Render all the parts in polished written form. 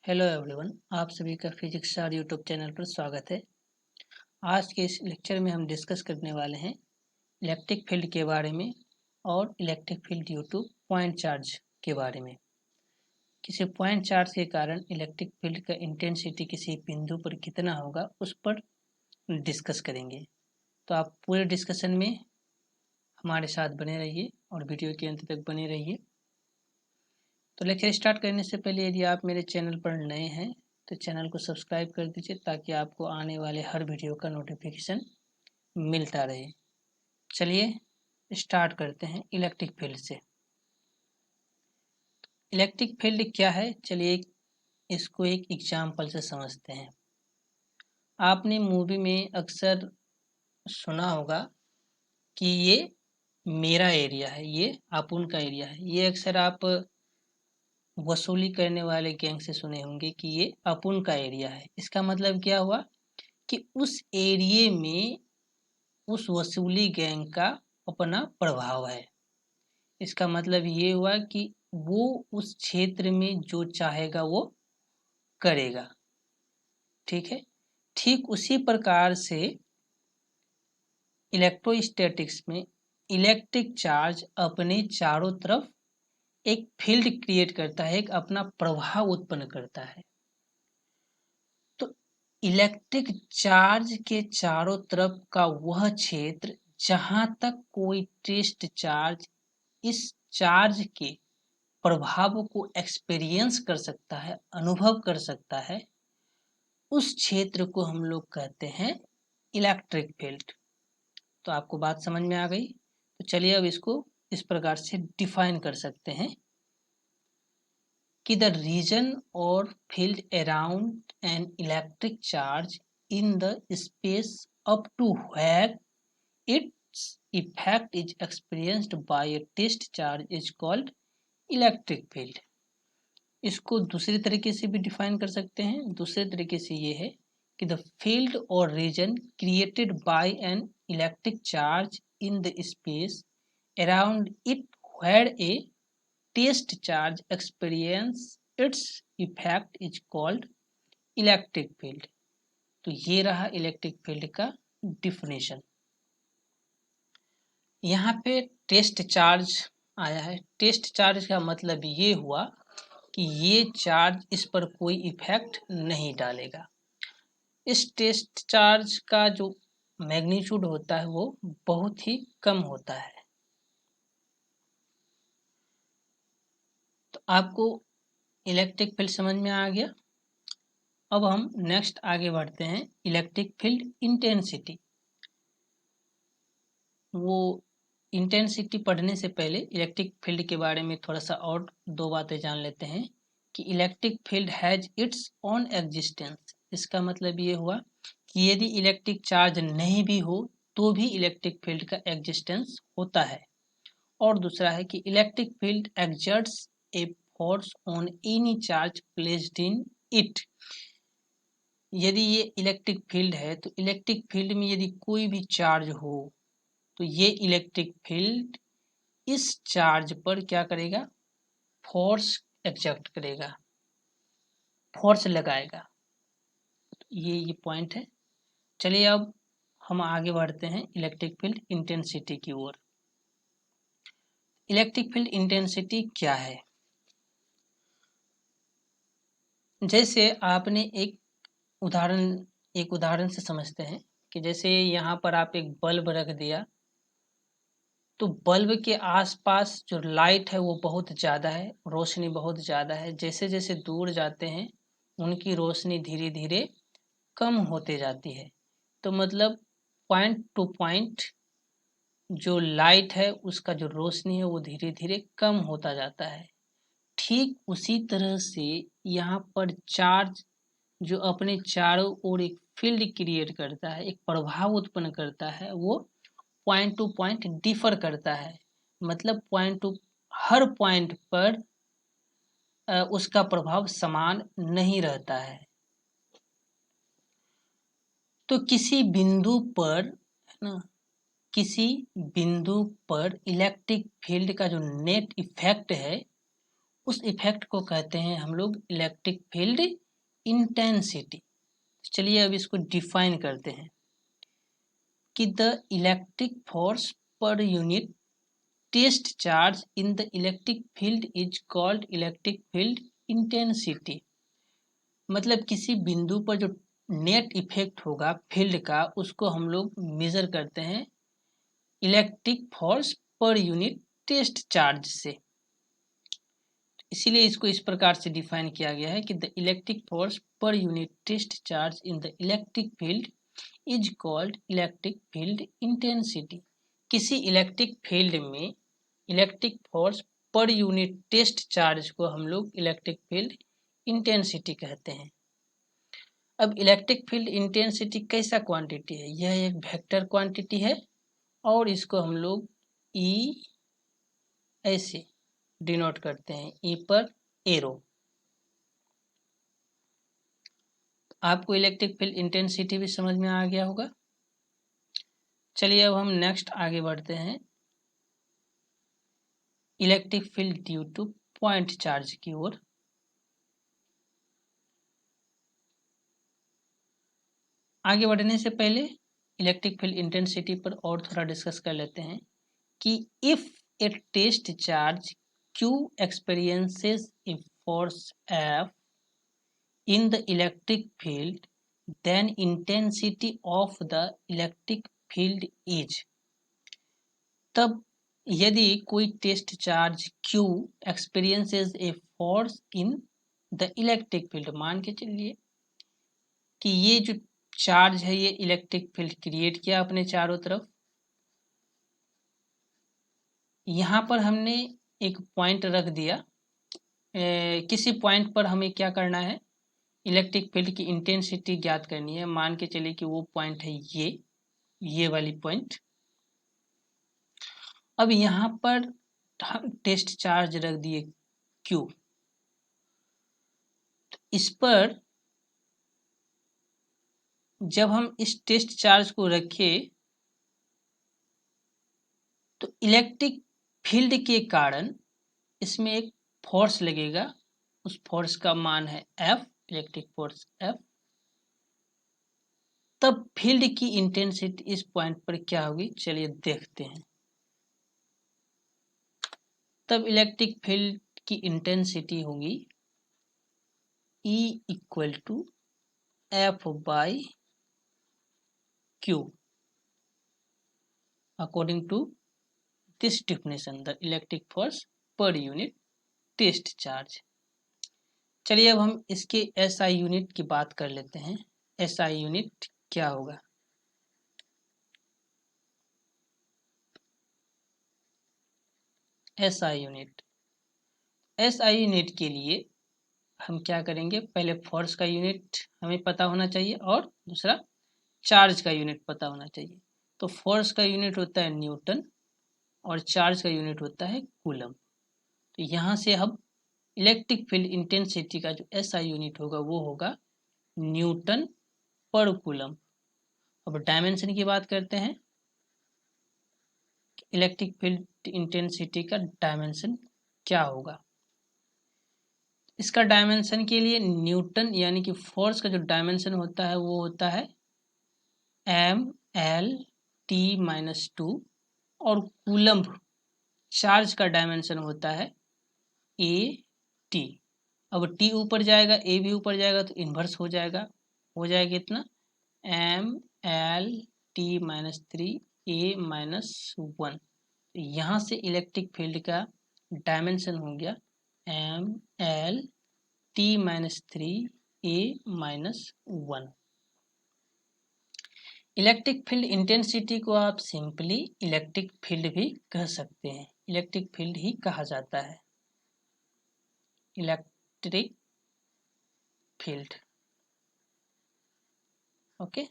Hello everyone, आप सभी का फिजिक्स स्टार यूट्यूब चैनल पर स्वागत है। आज के इस लेक्चर में हम डिस्कस करने वाले हैं इलेक्ट्रिक फील्ड के बारे में और electric field due two point charge के बारे में। किसी पॉइंट चार्ज के कारण इलेक्ट्रिक फील्ड का इंटेंसिटी किसी बिंदु पर कितना होगा उस पर डिस्कस करेंगे। तो आप पूरे डिस्कशन में हमारे साथ बने रहिए और वीडियो के अंत तक बने रहिए। तो लेक्चर स्टार्ट करने से पहले यदि आप मेरे चैनल पर नए हैं तो चैनल को सब्सक्राइब कर दीजिए ताकि आपको आने वाले हर वीडियो का नोटिफिकेशन मिलता रहे। चलिए स्टार्ट करते हैं इलेक्ट्रिक फील्ड से। इलेक्ट्रिक फील्ड क्या है, चलिए इसको एक एग्जाम्पल से समझते हैं। आपने मूवी में अक्सर सुना होगा कि ये मेरा एरिया है, ये अपुन का एरिया है। ये अक्सर आप वसूली करने वाले गैंग से सुने होंगे कि ये अपुन का एरिया है। इसका मतलब क्या हुआ कि उस एरिए में उस वसूली गैंग का अपना प्रभाव है। इसका मतलब ये हुआ कि वो उस क्षेत्र में जो चाहेगा वो करेगा। ठीक है, ठीक उसी प्रकार से इलेक्ट्रोस्टैटिक्स में इलेक्ट्रिक चार्ज अपने चारों तरफ एक फील्ड क्रिएट करता है, एक अपना प्रभाव उत्पन्न करता है। तो इलेक्ट्रिक चार्ज के चारों तरफ का वह क्षेत्र जहां तक कोई टेस्ट चार्ज इस चार्ज के प्रभाव को एक्सपीरियंस कर सकता है, अनुभव कर सकता है, उस क्षेत्र को हम लोग कहते हैं इलेक्ट्रिक फील्ड। तो आपको बात समझ में आ गई। तो चलिए अब इसको इस प्रकार से डिफाइन कर सकते हैं कि द रीजन और field around an electric charge in the space up to where its effect is experienced by a test charge is called electric field। इसको दूसरे तरीके से भी डिफाइन कर सकते हैं। दूसरे तरीके से ये है कि द फील्ड और region created by an electric charge in the space around it where a test charge experiences its effect is called electric field. तो ये रहा इलेक्ट्रिक फील्ड का डिफिनेशन। यहाँ पे टेस्ट चार्ज आया है। टेस्ट चार्ज का मतलब ये हुआ कि ये चार्ज इस पर कोई इफेक्ट नहीं डालेगा। इस टेस्ट चार्ज का जो मैग्नीट्यूड होता है वो बहुत ही कम होता है। तो आपको इलेक्ट्रिक फील्ड समझ में आ गया। अब हम नेक्स्ट आगे बढ़ते हैं, इलेक्ट्रिक फील्ड इंटेंसिटी। वो इंटेंसिटी पढ़ने से पहले इलेक्ट्रिक फील्ड के बारे में थोड़ा सा और दो बातें जान लेते हैं कि electric field has its own existence. इसका मतलब ये हुआ कि यदि इलेक्ट्रिक चार्ज नहीं भी हो तो भी इलेक्ट्रिक फील्ड का एग्जिस्टेंस होता है। और दूसरा है कि electric field exerts a force on any charge placed in it. यदि ये इलेक्ट्रिक फील्ड है तो इलेक्ट्रिक फील्ड में यदि कोई भी चार्ज हो तो ये इलेक्ट्रिक फील्ड इस चार्ज पर क्या करेगा, फोर्स एक्सर्ट करेगा, फोर्स लगाएगा। ये पॉइंट है। चलिए अब हम आगे बढ़ते हैं इलेक्ट्रिक फील्ड इंटेंसिटी की ओर। इलेक्ट्रिक फील्ड इंटेंसिटी क्या है? जैसे आपने एक उदाहरण से समझते हैं कि जैसे यहाँ पर आप एक बल्ब रख दिया तो बल्ब के आसपास जो लाइट है वो बहुत ज़्यादा है, रोशनी बहुत ज़्यादा है। जैसे जैसे दूर जाते हैं उनकी रोशनी धीरे धीरे कम होते जाती है। तो मतलब पॉइंट टू पॉइंट जो लाइट है उसका जो रोशनी है वो धीरे धीरे कम होता जाता है। ठीक उसी तरह से यहाँ पर चार्ज जो अपने चारों ओर एक फील्ड क्रिएट करता है, एक प्रभाव उत्पन्न करता है, वो पॉइंट टू पॉइंट डिफर करता है। मतलब पॉइंट टू हर पॉइंट पर उसका प्रभाव समान नहीं रहता है। तो किसी बिंदु पर है ना, किसी बिंदु पर इलेक्ट्रिक फील्ड का जो नेट इफेक्ट है उस इफेक्ट को कहते हैं हम लोग इलेक्ट्रिक फील्ड इंटेंसिटी। चलिए अब इसको डिफाइन करते हैं कि the electric force per unit test charge in the electric field is called electric field intensity. मतलब किसी बिंदु पर जो नेट इफेक्ट होगा फील्ड का, उसको हम लोग मेजर करते हैं electric force per unit test charge से। इसीलिए इसको इस प्रकार से डिफाइन किया गया है कि the electric force per unit test charge in the electric field is called electric field intensity. किसी इलेक्ट्रिक फील्ड में electric force per unit test charge को हम लोग इलेक्ट्रिक फील्ड इंटेंसिटी कहते हैं। अब इलेक्ट्रिक फील्ड इंटेंसिटी कैसा क्वांटिटी है? यह एक वेक्टर क्वांटिटी है और इसको हम लोग ई ऐसे डिनोट करते हैं, ई पर एरो। आपको इलेक्ट्रिक फील्ड इंटेंसिटी भी समझ में आ गया होगा। चलिए अब हम नेक्स्ट आगे बढ़ते हैं electric field due two point charge की ओर। आगे बढ़ने से पहले इलेक्ट्रिक फील्ड इंटेंसिटी पर और थोड़ा डिस्कस कर लेते हैं कि if a test charge Q experiences a force F in the electric field, then intensity of the electric field is। तब यदि कोई test charge Q experiences a force in the electric field, मान के चलिए कि ये जो चार्ज है ये इलेक्ट्रिक फील्ड क्रिएट किया अपने चारों तरफ। यहाँ पर हमने एक पॉइंट रख दिया, किसी पॉइंट पर हमें क्या करना है, इलेक्ट्रिक फील्ड की इंटेंसिटी ज्ञात करनी है। मान के चलिए कि वो पॉइंट है ये वाली पॉइंट। अब यहाँ पर हम टेस्ट चार्ज रख दिए Q। इस पर जब हम इस टेस्ट चार्ज को रखें तो इलेक्ट्रिक फील्ड के कारण इसमें एक फोर्स लगेगा। उस फोर्स का मान है F, इलेक्ट्रिक फोर्स F। तब फील्ड की इंटेंसिटी इस पॉइंट पर क्या होगी, चलिए देखते हैं। तब इलेक्ट्रिक फील्ड की इंटेंसिटी होगी E equal to F by Q according to this definition, the electric force per unit test charge. चलिए अब हम इसके SI यूनिट की बात कर लेते हैं। SI यूनिट क्या होगा? SI यूनिट, SI यूनिट के लिए हम क्या करेंगे, पहले फोर्स का यूनिट हमें पता होना चाहिए और दूसरा चार्ज का यूनिट पता होना चाहिए। तो फोर्स का यूनिट होता है न्यूटन और चार्ज का यूनिट होता है कूलम। तो यहाँ से हम इलेक्ट्रिक फील्ड इंटेंसिटी का जो SI यूनिट होगा वो होगा न्यूटन पर कूलम। अब डायमेंशन की बात करते हैं। इलेक्ट्रिक फील्ड इंटेंसिटी का डायमेंशन क्या होगा? इसका डायमेंशन के लिए न्यूटन यानी कि फोर्स का जो डायमेंशन होता है वो होता है mL/T-2 और कूलम्ब चार्ज का डायमेंशन होता है AT। अब T ऊपर जाएगा A भी ऊपर जाएगा तो इन्वर्स हो जाएगा इतना mL/T-3 A-1। यहाँ से इलेक्ट्रिक फील्ड का डायमेंशन हो गया mL/T-3 A-1। Electric field intensity को आप सिंपली इलेक्ट्रिक फील्ड भी कह सकते हैं, इलेक्ट्रिक फील्ड ही कहा जाता है, इलेक्ट्रिक फील्ड। ओके,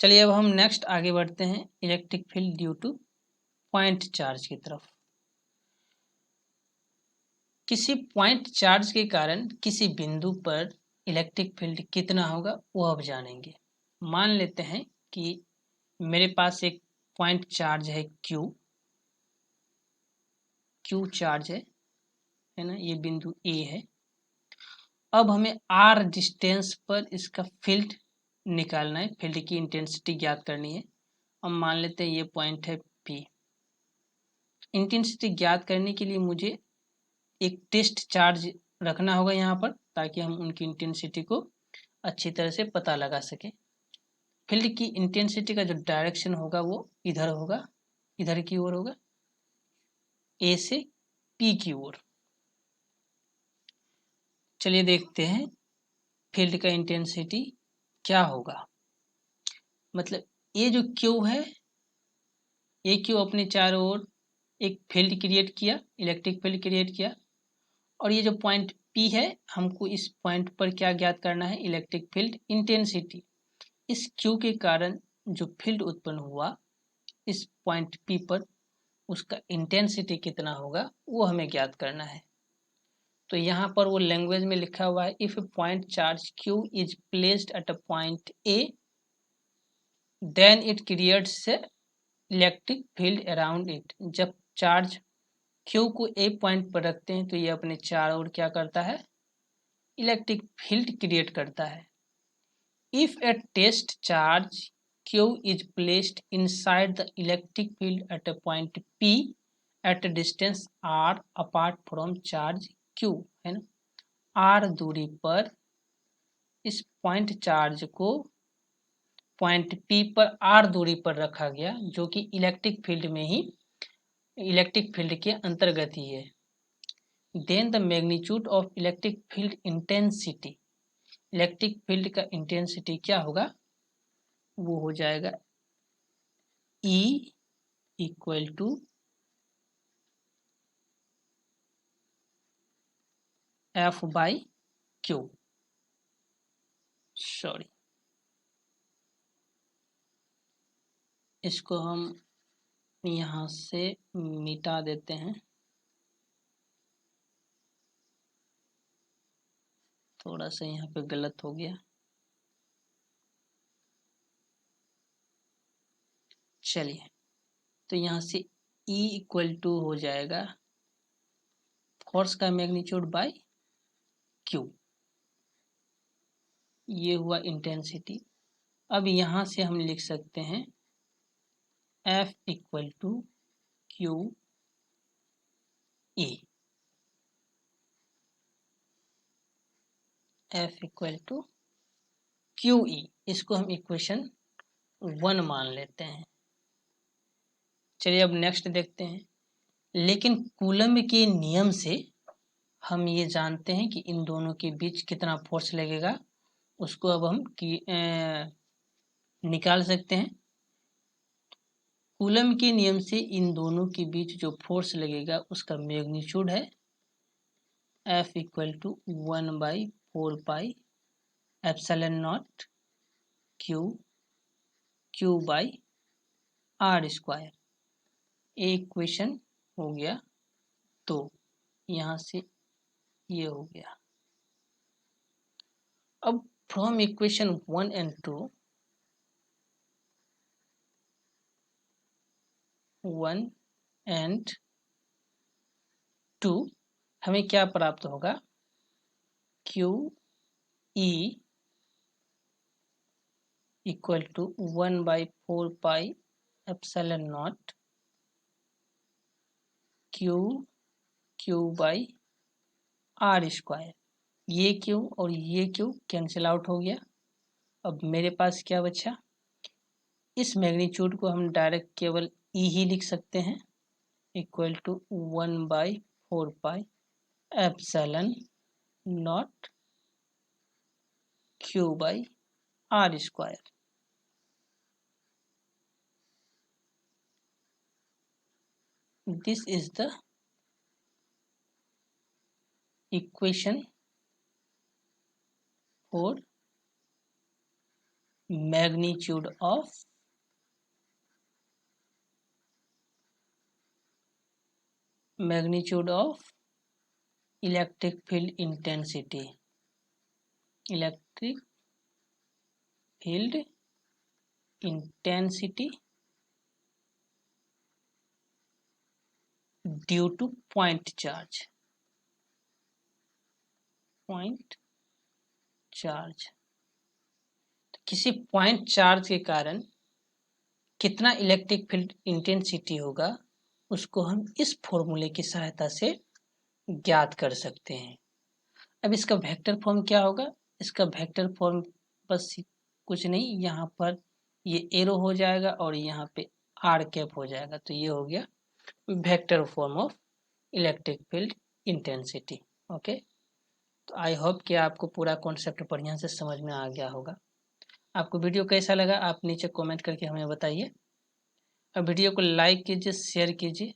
चलिए अब हम नेक्स्ट आगे बढ़ते हैं electric field due two point charge की तरफ। किसी पॉइंट चार्ज के कारण किसी बिंदु पर इलेक्ट्रिक फील्ड कितना होगा वो अब जानेंगे। मान लेते हैं कि मेरे पास एक पॉइंट चार्ज है Q चार्ज है है ना, ये बिंदु ए है। अब हमें आर डिस्टेंस पर इसका फील्ड निकालना है, फील्ड की इंटेंसिटी ज्ञात करनी है। अब मान लेते हैं ये पॉइंट है पी। इंटेंसिटी ज्ञात करने के लिए मुझे एक टेस्ट चार्ज रखना होगा यहाँ पर, ताकि हम उनकी इंटेंसिटी को अच्छी तरह से पता लगा सके। फील्ड की इंटेंसिटी का जो डायरेक्शन होगा वो इधर होगा, इधर की ओर होगा, ए से पी की ओर। चलिए देखते हैं फील्ड का इंटेंसिटी क्या होगा। मतलब ये जो क्यू है, ये क्यू अपने चारों ओर एक फील्ड क्रिएट किया, इलेक्ट्रिक फील्ड क्रिएट किया। और ये जो पॉइंट पी है, हमको इस पॉइंट पर क्या ज्ञात करना है, इलेक्ट्रिक फील्ड इंटेंसिटी। इस क्यू के कारण जो फील्ड उत्पन्न हुआ इस पॉइंट पी पर, उसका इंटेंसिटी कितना होगा वो हमें ज्ञात करना है। तो यहाँ पर वो लैंग्वेज में लिखा हुआ है, if a point charge Q is placed at a point A then it creates electric field around it. जब चार्ज क्यू को ए पॉइंट पर रखते हैं तो ये अपने चारों ओर क्या करता है, इलेक्ट्रिक फील्ड क्रिएट करता है। If a test charge Q is placed inside the electric field at a point P at a distance R apart from charge Q, है ना, R दूरी पर इस पॉइंट चार्ज को पॉइंट P पर R दूरी पर रखा गया, जो कि इलेक्ट्रिक फील्ड में ही, इलेक्ट्रिक फील्ड के अंतर्गत ही है। Then the magnitude of electric field intensity, electric field का इंटेंसिटी क्या होगा, वो हो जाएगा E equal to F by Q। Sorry, इसको हम यहाँ से मिटा देते हैं, थोड़ा सा यहाँ पे गलत हो गया। चलिए, तो यहाँ से E इक्वल टू हो जाएगा फोर्स का मैग्नीट्यूड बाय Q, ये हुआ इंटेंसिटी। अब यहाँ से हम लिख सकते हैं F equal to Q E, F equal to Q E, इसको हम इक्वेशन 1 मान लेते हैं। चलिए अब नेक्स्ट देखते हैं। लेकिन कूलम के नियम से हम ये जानते हैं कि इन दोनों के बीच कितना फोर्स लगेगा, उसको अब हम निकाल सकते हैं। कूलम के नियम से इन दोनों के बीच जो फोर्स लगेगा उसका मैग्नीट्यूड है F equal to 1/4 epsilon naught Q by R square. एक इक्वेशन हो गया, तो यहाँ से ये हो गया। अब फ्रॉम इक्वेशन 1 एंड 2, 1 एंड 2 हमें क्या प्राप्त होगा, Q E equal to 1/4 epsilon naught Q by R square. ये Q और ये Q कैंसिल आउट हो गया। अब मेरे पास क्या बचा, इस मैग्नीट्यूड को हम डायरेक्ट केवल E ही लिख सकते हैं, equal to 1/4 epsilon naught Q by R square. This is the equation for magnitude of electric field intensity, electric field intensity due to point charge। Point charge. तो किसी पॉइंट चार्ज के कारण कितना electric field intensity होगा उसको हम इस फॉर्मूले की सहायता से ज्ञात कर सकते हैं। अब इसका वेक्टर फॉर्म क्या होगा? इसका वेक्टर फॉर्म बस कुछ नहीं, यहाँ पर ये एरो हो जाएगा और यहाँ पे आर कैप हो जाएगा। तो ये हो गया vector form of electric field intensity. Okay, तो आई होप कि आपको पूरा कॉन्सेप्ट बढ़िया से समझ में आ गया होगा। आपको वीडियो कैसा लगा आप नीचे कमेंट करके हमें बताइए और वीडियो को लाइक कीजिए, शेयर कीजिए